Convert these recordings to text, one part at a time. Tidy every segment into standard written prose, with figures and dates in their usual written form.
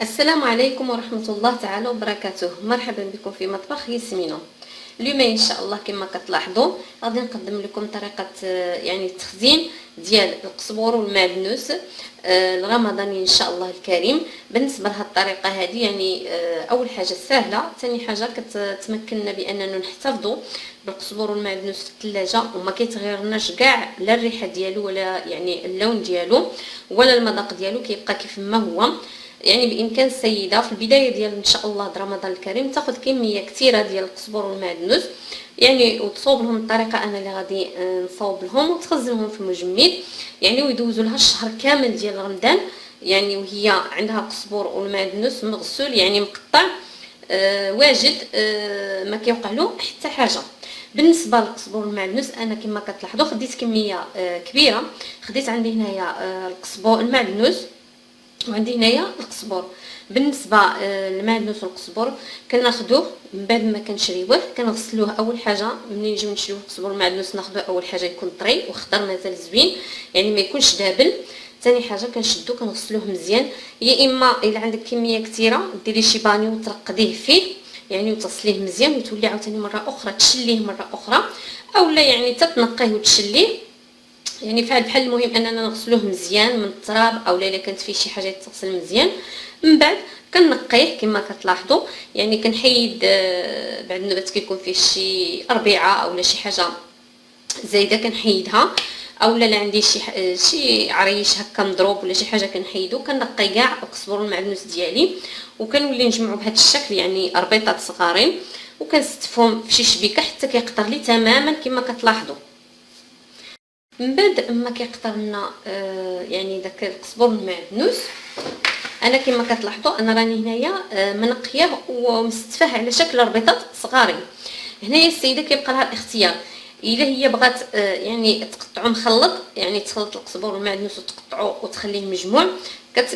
السلام عليكم ورحمة الله تعالى وبركاته. مرحبا بكم في مطبخ ياسمينة. اليوم ان شاء الله كما كتلاحظوا غادي نقدم لكم طريقه يعني التخزين ديال القزبور والمعدنوس الرمضاني ان شاء الله الكريم. بالنسبه لهذه الطريقه هذه يعني اول حاجه سهله، ثاني حاجه كتمكننا باننا نحتفظوا بالقزبور والمعدنوس في الثلاجه وما كيتغيرناش كاع لا الريحه ديالو ولا يعني اللون ديالو ولا المذاق ديالو، كيبقى كيف ما هو. يعني بامكان السيده في البدايه ديال ان شاء الله رمضان الكريم تاخذ كميه كثيره ديال القزبر والمعدنوس يعني وتصوب لهم الطريقه انا اللي غادي نصوب لهم وتخزنهم في المجمد يعني ويدوزوا لها الشهر كامل ديال رمضان يعني وهي عندها القزبر والمعدنوس مغسول يعني مقطع واجد ما كيوقع له حتى حاجه. بالنسبه للقزبر والمعدنوس انا كما كتلاحظوا خديت كميه كبيره، خديت عندي هنايا القزبر المعدنوس وعندي هنايا القزبر. بالنسبه للمعدنوس والقزبر كناخذوه من بعد ما كنشريوه كنغسلوه. اول حاجه ملي نجيو نشريو القزبر والمعدنوس ناخذوه اول حاجه يكون طري وخضر مازال زوين يعني ما يكونش دابل. ثاني حاجه كنشدو كنغسلوه مزيان، يا اما الا عندك كميه كثيره ديري شي بانيو وترقديه فيه يعني وتصليه مزيان وتولي عاوتاني مره اخرى تشليه مره اخرى، اولا يعني تتنقيه وتشليه يعني بحال المهم اننا نغسلوه مزيان من التراب او الا كانت فيه شي حاجه تغسل مزيان. من بعد كنقيه كما كتلاحظوا يعني كنحيد بعد النبات كيكون فيه شي اربعه او شي حاجه زايده كنحيدها، اولا لا عندي شي عريش هكا مضروب ولا شي حاجه كنحيدو كنقي كاع القزبر والمعدنوس ديالي وكنولي نجمعو بهذا الشكل يعني اربيطات صغارين وكنستفهم في شي شبيكه حتى كيقطر لي تماما كما كتلاحظوا. من بعد ما كيقطر لنا يعني داك القزبر والمعدنوس انا كما كتلاحظوا انا راني هنايا منقيه ومستفاه على شكل ربيطات صغارين. هنايا السيده كيبقى لها الاختيار، الا هي بغات يعني تقطعو مخلط يعني تخلط القزبر والمعدنوس وتقطعو وتخليه مجموع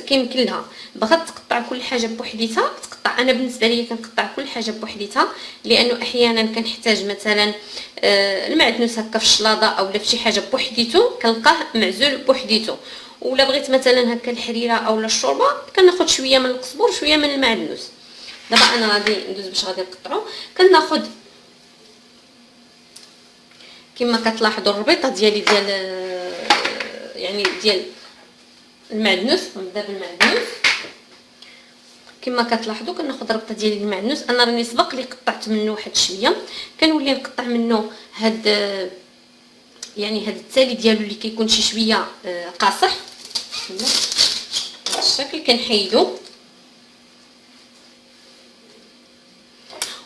كيمكن لها. بغات تقطع كل حاجه بوحديتها تقطع. انا بالنسبه لي كنقطع كل حاجه بوحديتها لانه احيانا كنحتاج مثلا المعدنوس هكا في الشلاضه او في شي حاجه بوحديتو كنلقاه معزول بوحديتو، ولا بغيت مثلا هكا الحريره او الشوربه كناخذ شويه من القزبر شويه من المعدنوس. دابا انا غادي ندوز باش غادي نقطعو. كناخذ كما كتلاحظوا الربيطه ديالي ديال يعني ديال المعدنوس. نبدا بالمعدنوس كما كتلاحظوا كناخذ الربطه ديال المعدنوس. انا راني سبق لي قطعت منه واحد شويه كنولي نقطع منه هاد يعني هاد التالي ديالو اللي كيكون شي شويه قاصح بهذا الشكل كنحيدو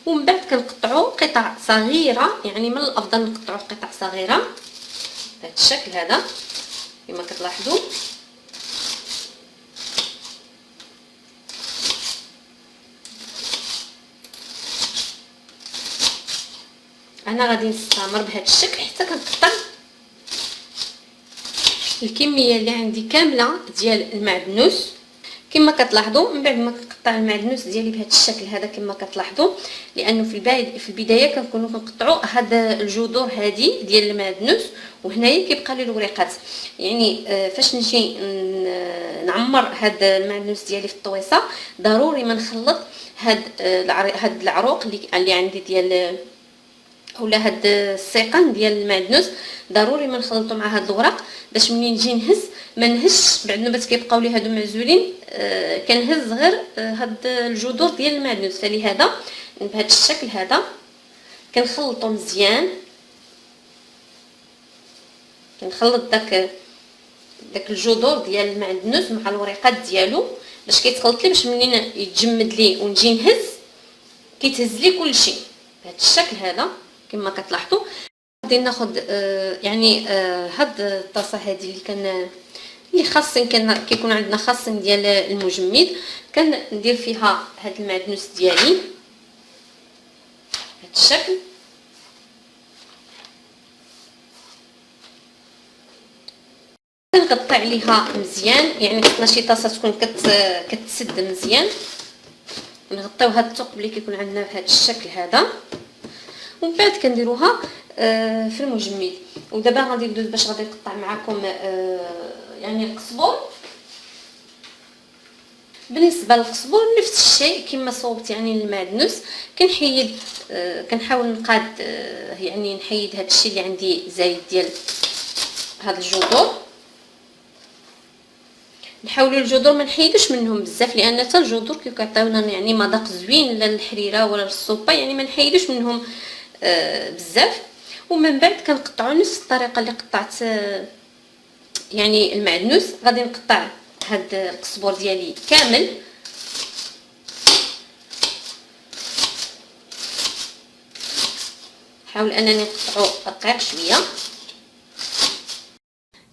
ومن بعد كنقطعو قطع صغيره يعني من الافضل نقطعو قطع صغيره بهذا الشكل هذا كما كتلاحظوا. انا غادي نستمر بهذا الشكل حتى كنقطع الكميه اللي عندي كامله ديال المعدنوس كما كتلاحظوا. من بعد ما كنقطع المعدنوس ديالي بهذا الشكل هذا كما كتلاحظوا لانه في البدايه كنكونوا كنقطعوا هاد الجذور هذه ديال المعدنوس وهنايا كيبقى لي الوريقات يعني فاش نجي نعمر هاد المعدنوس ديالي في الطويصه ضروري ما نخلط هاد العروق اللي عندي ديال اولا هاد السيقان ديال المعدنوس ضروري ما نخلطو مع هاد الوراق باش ملي نجي نهز ما نهزش بعد نوبات كيبقاو لي هادو معزولين كنهز غير هاد الجذور ديال المعدنوس. فلهذا بهذا الشكل هذا كنخلطو مزيان كنخلط داك الجذور ديال المعدنوس مع الوريقات ديالو باش كيتخلط لي باش منين يتجمد لي ونجي نهز كيتهز لي كلشي بهذا الشكل هذا كما كتلاحظوا. غادي ناخذ يعني هاد الطاسه هذه اللي خاصين كيكون عندنا خاصين ديال المجمد كندير فيها هاد المعدنوس ديالي بهذا الشكل كنغطي عليها مزيان يعني خصنا شي طاسه تكون كتسد مزيان. نغطيو هاد الثقب اللي كيكون عندنا بهذا الشكل هذا ومن بعد كنديروها في المجمد. ودابا غادي ندوز باش غادي نقطع معكم يعني القزبر. بالنسبه للقزبر نفس الشيء كما صوبت يعني المعدنوس. كنحيد كنحاول نقاد يعني نحيد هذا الشيء اللي عندي زايد ديال هاد الجذور. نحاولوا الجذور ما نحيدوش منهم بزاف لان حتى الجذور كيعطيونا يعني مذاق زوين لا للحريره ولا للسوبه، يعني ما نحيدوش منهم بزاف. ومن بعد كنقطعوا نفس الطريقه اللي قطعت يعني المعدنوس. غادي نقطع هاد القزبر ديالي كامل، نحاول انني نقطعو رقيق شويه.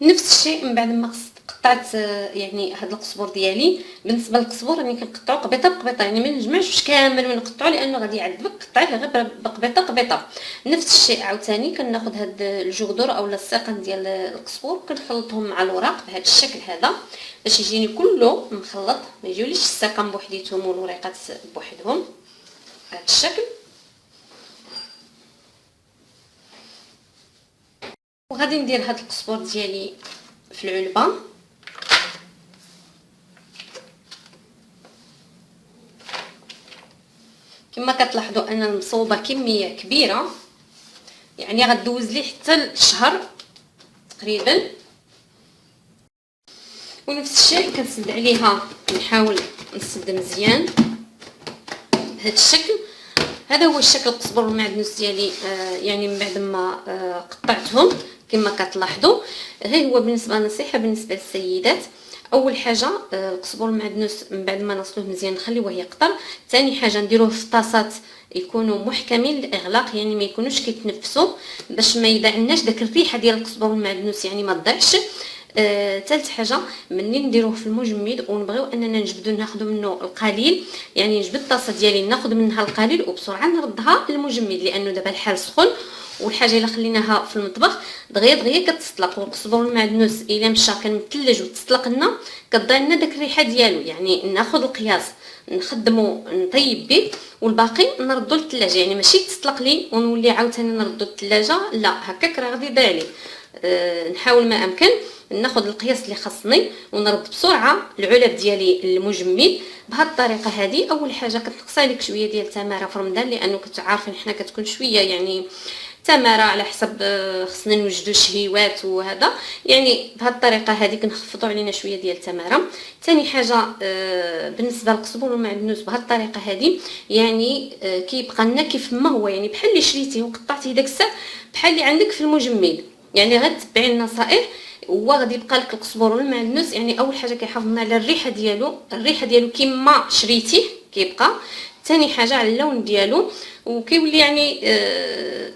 نفس الشيء من بعد ما قطعت يعني هاد القزبر ديالي. بالنسبه للقزبر راني كنقطعو قبيطه بقبيطه، يعني ما نجمعش كامل ونقطعو لانه غادي يعذبك، قطعيه غير بقبيطه قبيطه. نفس الشيء عاوتاني كناخذ هاد الجذور اولا الساقن ديال القزبر كنخلطهم مع الوراق بهذا الشكل هذا باش يجيني كله مخلط، ما يجيوليش الساقن بوحديتهم والوريقات بوحدهم بهذا الشكل. وغادي ندير هاد القزبر ديالي في العلبه. كما كتلاحظوا انا مصوبه كميه كبيره، يعني غدوز لي حتى الشهر تقريبا. ونفس الشيء كنسد عليها، نحاول نسد مزيان بهذا الشكل. هذا هو الشكل القزبر والمعدنوس ديالي يعني من بعد ما قطعتهم كما كتلاحظوا. غير هو بالنسبه نصيحه بالنسبه للسيدات، اول حاجه القزبر والمعدنوس من بعد ما نغسلوه مزيان نخليوه يقطر. ثاني حاجه نديروه في طاسات يكونوا محكمين الاغلاق، يعني ما يكونوش كيتنفسوا باش ما يضيعناش داك الريحه ديال القزبر والمعدنوس، يعني ما تضيعش. ثالث حاجه ملي نديروه في المجمد ونبغيو اننا نجبدو ناخذ منه القليل، يعني نجبد الطاسه ديالي ناخذ منها القليل وبسرعه نردها للمجمد لانه دابا الحال سخون. والحاجه الا خليناها في المطبخ دغيا دغيا كتسطلق. والقزبر والمعدنوس الا مشى كان متلج وتسطلق لنا كتضيع لنا داك الريحه ديالو، يعني ناخذ القياس نخدمو نطيب به والباقي نردو للثلاجه، يعني ماشي تسطلق لي ونولي عاوتاني نردو للثلاجه، لا هكاك راه غادي يضيع لي. نحاول ما امكن ناخذ القياس اللي خاصني ونرد بسرعه العلب ديالي المجمد بهذه الطريقه هذه. اول حاجه كتنقص لك شويه ديال التماره في رمضان لانه كتعرفين حنا كتكون شويه يعني تماره على حسب خصنا نوجدوا شهيوات وهذا، يعني بهذه الطريقه هذه كنخفضوا علينا شويه ديال التماره. ثاني حاجه بالنسبه للقزبر والمعدنوس بهذه الطريقه هذه يعني كيبقى لنا كيف ما هو، يعني بحال اللي شريتيه وقطعتيه داك الساعه بحال اللي عندك في المجمد، يعني غتبعي النصائح هو غادي يبقى لك القزبر والمعدنوس. يعني اول حاجه كيحافظ لنا على الريحه ديالو كما شريتيه كيبقى. ثاني حاجه على اللون ديالو، وكيولي يعني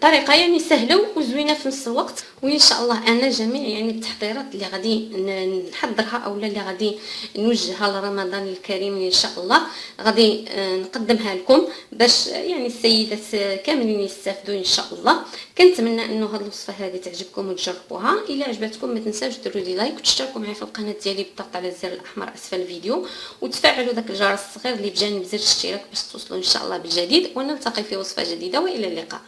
طريقه يعني سهله وزوينه في نفس الوقت. وان شاء الله انا جميع يعني التحضيرات اللي غادي نحضرها اولا اللي غادي نوجهها لرمضان الكريم ان شاء الله غادي نقدمها لكم باش يعني السيدات كاملين يستافدوا ان شاء الله. كنتمنى انه هذه الوصفه هذه تعجبكم وتجربوها. الا عجبتكم ما تنساوش ديروا لي لايك وتشتركوا معي في القناه ديالي بالضغط على الزر الاحمر اسفل الفيديو، وتفعلوا داك الجرس الصغير اللي بجانب زر الاشتراك باش توصلوا ان شاء الله بالجديد. ونلتقي في وصفه جديده والى اللقاء.